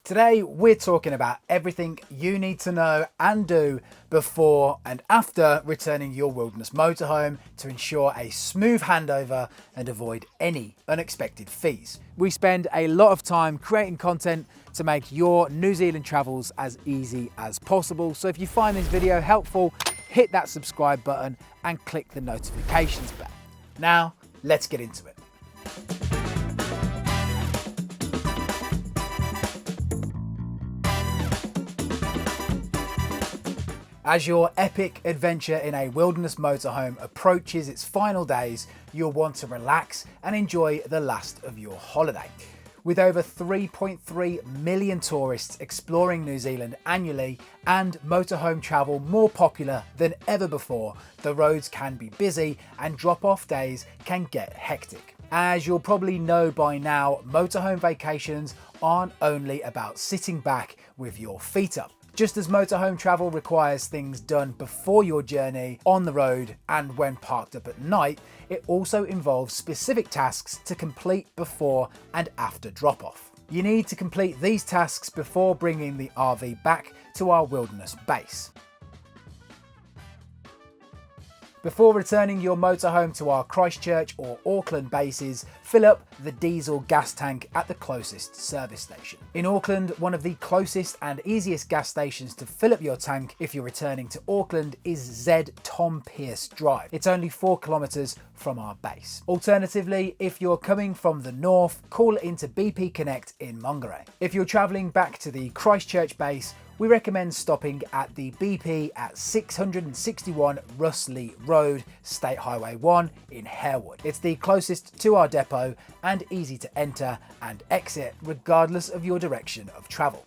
Today we're talking about everything you need to know and do before and after returning your Wilderness motorhome to ensure a smooth handover and avoid any unexpected fees. We spend a lot of time creating content to make your New Zealand travels as easy as possible. So if you find this video helpful, hit that subscribe button and click the notifications bell. Now, let's get into it. As your epic adventure in a Wilderness motorhome approaches its final days, you'll want to relax and enjoy the last of your holiday. With over 3.3 million tourists exploring New Zealand annually and motorhome travel more popular than ever before, the roads can be busy and drop-off days can get hectic. As you'll probably know by now, motorhome vacations aren't only about sitting back with your feet up. Just as motorhome travel requires things done before your journey, on the road and when parked up at night, it also involves specific tasks to complete before and after drop-off. You need to complete these tasks before bringing the RV back to our Wilderness base. Before returning your motorhome to our Christchurch or Auckland bases, fill up the diesel gas tank at the closest service station. In Auckland, one of the closest and easiest gas stations to fill up your tank if you're returning to Auckland is Z Tom Pearce Drive. It's only 4 kilometres from our base. Alternatively, if you're coming from the north, call into BP Connect in Mangere. If you're travelling back to the Christchurch base, we recommend stopping at the BP at 661 Russley Road, State Highway 1 in Harewood. It's the closest to our depot and easy to enter and exit regardless of your direction of travel.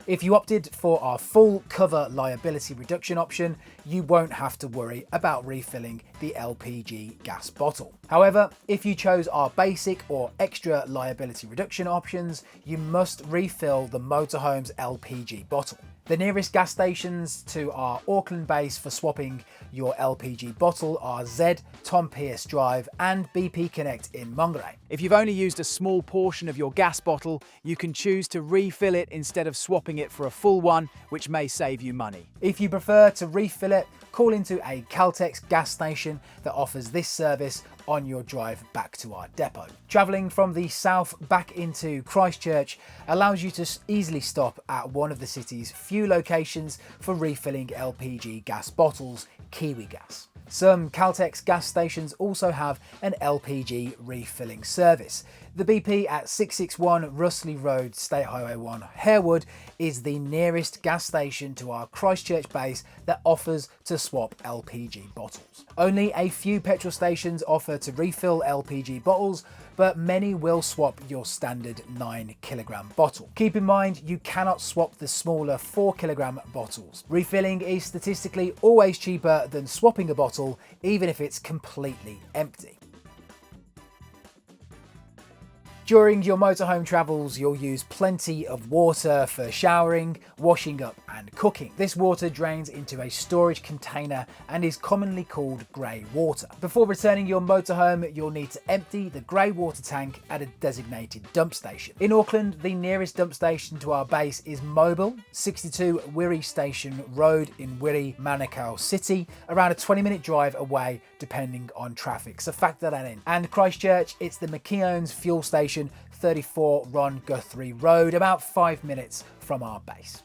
If you opted for our full cover liability reduction option, you won't have to worry about refilling the LPG gas bottle. However, if you chose our basic or extra liability reduction options, you must refill the motorhome's LPG bottle. The nearest gas stations to our Auckland base for swapping your LPG bottle are Z Tom Pearce Drive and BP Connect in Mangere. If you've only used a small portion of your gas bottle, you can choose to refill it instead of swapping it for a full one, which may save you money. If you prefer to refill it, call into a Caltex gas station that offers this service on your drive back to our depot. Travelling from the south back into Christchurch allows you to easily stop at one of the city's few locations for refilling LPG gas bottles, Kiwi Gas. Some Caltex gas stations also have an LPG refilling service. The BP at 661 Russley Road, State Highway 1, Harewood is the nearest gas station to our Christchurch base that offers to swap LPG bottles. Only a few petrol stations offer to refill LPG bottles, but many will swap your standard 9 kilogram bottle. Keep in mind, you cannot swap the smaller 4 kilogram bottles. Refilling is statistically always cheaper than swapping a bottle, even if it's completely empty. During your motorhome travels, you'll use plenty of water for showering, washing up and cooking. This water drains into a storage container and is commonly called grey water. Before returning your motorhome, you'll need to empty the grey water tank at a designated dump station. In Auckland, the nearest dump station to our base is Mobile, 62 Wiri Station Road in Wiri, Manukau City, around a 20-minute drive away depending on traffic, so factor that in. And Christchurch, it's the McKeown's fuel station, 34 Ron Guthrie Road, about 5 minutes from our base.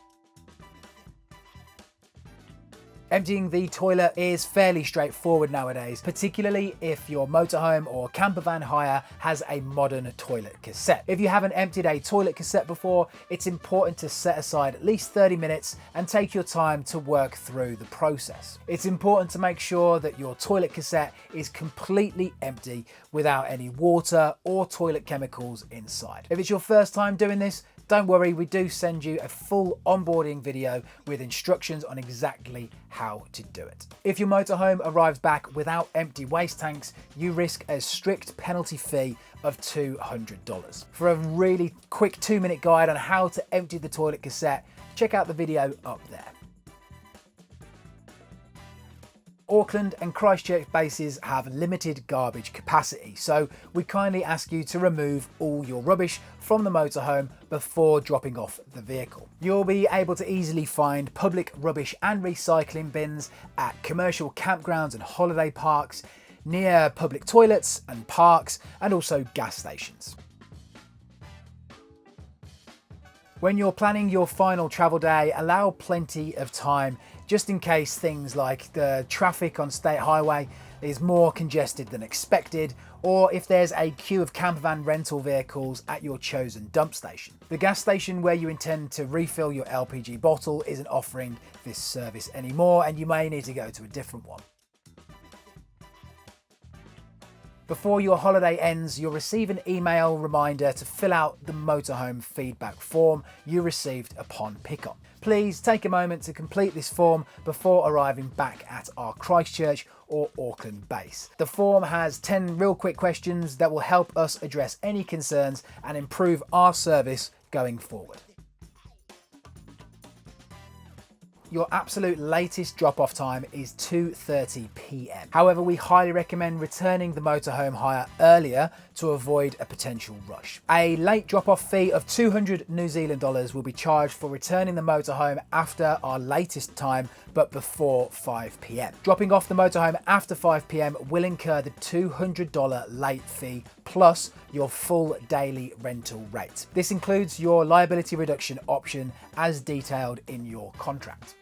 Emptying the toilet is fairly straightforward nowadays, particularly if your motorhome or campervan hire has a modern toilet cassette. If you haven't emptied a toilet cassette before, it's important to set aside at least 30 minutes and take your time to work through the process. It's important to make sure that your toilet cassette is completely empty without any water or toilet chemicals inside. If it's your first time doing this, don't worry, we do send you a full onboarding video with instructions on exactly how to do it. If your motorhome arrives back without empty waste tanks, you risk a strict penalty fee of $200. For a really quick 2-minute guide on how to empty the toilet cassette, check out the video up there. Auckland and Christchurch bases have limited garbage capacity, so we kindly ask you to remove all your rubbish from the motorhome before dropping off the vehicle. You'll be able to easily find public rubbish and recycling bins at commercial campgrounds and holiday parks, near public toilets and parks, and also gas stations. When you're planning your final travel day, allow plenty of time just in case things like the traffic on State Highway is more congested than expected, or if there's a queue of campervan rental vehicles at your chosen dump station. The gas station where you intend to refill your LPG bottle isn't offering this service anymore, and you may need to go to a different one. Before your holiday ends, you'll receive an email reminder to fill out the motorhome feedback form you received upon pickup. Please take a moment to complete this form before arriving back at our Christchurch or Auckland base. The form has 10 real quick questions that will help us address any concerns and improve our service going forward. Your absolute latest drop-off time is 2:30 p.m. However, we highly recommend returning the motorhome hire earlier to avoid a potential rush. A late drop-off fee of 200 New Zealand dollars will be charged for returning the motorhome after our latest time, but before 5 p.m. Dropping off the motorhome after 5 p.m. will incur the $200 late fee plus your full daily rental rate. This includes your liability reduction option as detailed in your contract.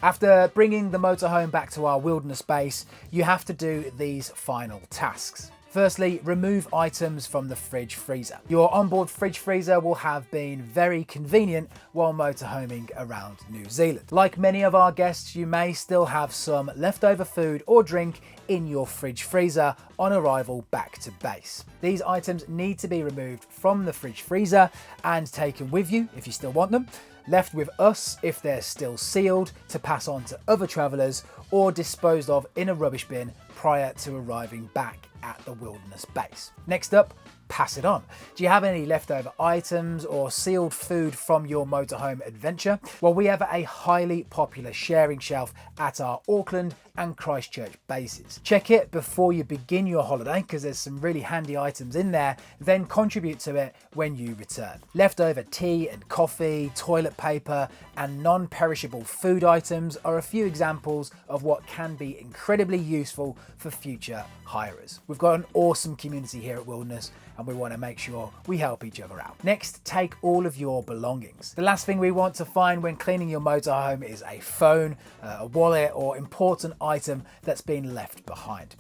After bringing the motorhome back to our Wilderness base, you have to do these final tasks. Firstly, remove items from the fridge freezer. Your onboard fridge freezer will have been very convenient while motorhoming around New Zealand. Like many of our guests, you may still have some leftover food or drink in your fridge freezer on arrival back to base. These items need to be removed from the fridge freezer and taken with you if you still want them, left with us if they're still sealed to pass on to other travellers, or disposed of in a rubbish bin prior to arriving back at the Wilderness base. Next up, pass it on. Do you have any leftover items or sealed food from your motorhome adventure? Well, we have a highly popular sharing shelf at our Auckland and Christchurch bases. Check it before you begin your holiday because there's some really handy items in there, then contribute to it when you return. Leftover tea and coffee, toilet paper, and non-perishable food items are a few examples of what can be incredibly useful for future hirers. We've got an awesome community here at Wilderness, and we want to make sure we help each other out. Next, take all of your belongings. The last thing we want to find when cleaning your motorhome is a phone, a wallet, or important item that's been left behind.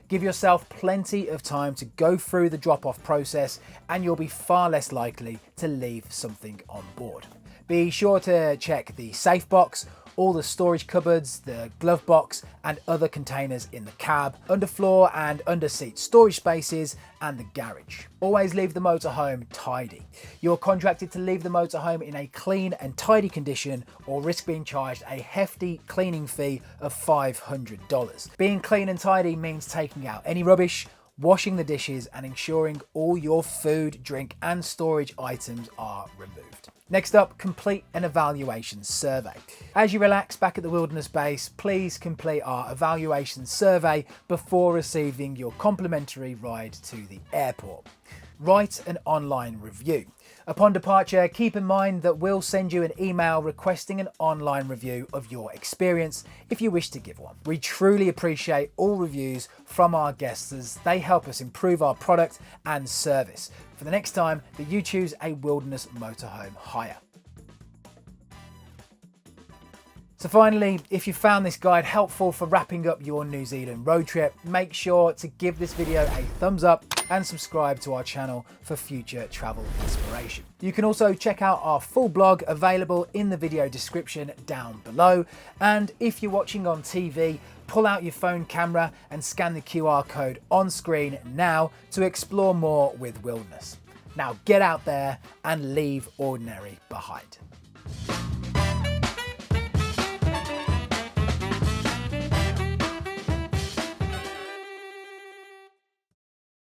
Give yourself plenty of time to go through the drop-off process, and you'll be far less likely to leave something on board. Be sure to check the safe box, all the storage cupboards, the glove box, and other containers in the cab, underfloor and underseat storage spaces, and the garage. Always leave the motorhome tidy. You're contracted to leave the motorhome in a clean and tidy condition, or risk being charged a hefty cleaning fee of $500. Being clean and tidy means taking out any rubbish, washing the dishes, and ensuring all your food, drink, and storage items are removed. Next up, complete an evaluation survey. As you relax back at the Wilderness base, please complete our evaluation survey before receiving your complimentary ride to the airport. Write an online review. Upon departure, keep in mind that we'll send you an email requesting an online review of your experience if you wish to give one. We truly appreciate all reviews from our guests as they help us improve our product and service for the next time that you choose a Wilderness motorhome hire. So finally, if you found this guide helpful for wrapping up your New Zealand road trip, make sure to give this video a thumbs up and subscribe to our channel for future travel inspiration. You can also check out our full blog available in the video description down below. And if you're watching on TV, pull out your phone camera and scan the QR code on screen now to explore more with Wilderness. Now get out there and leave ordinary behind.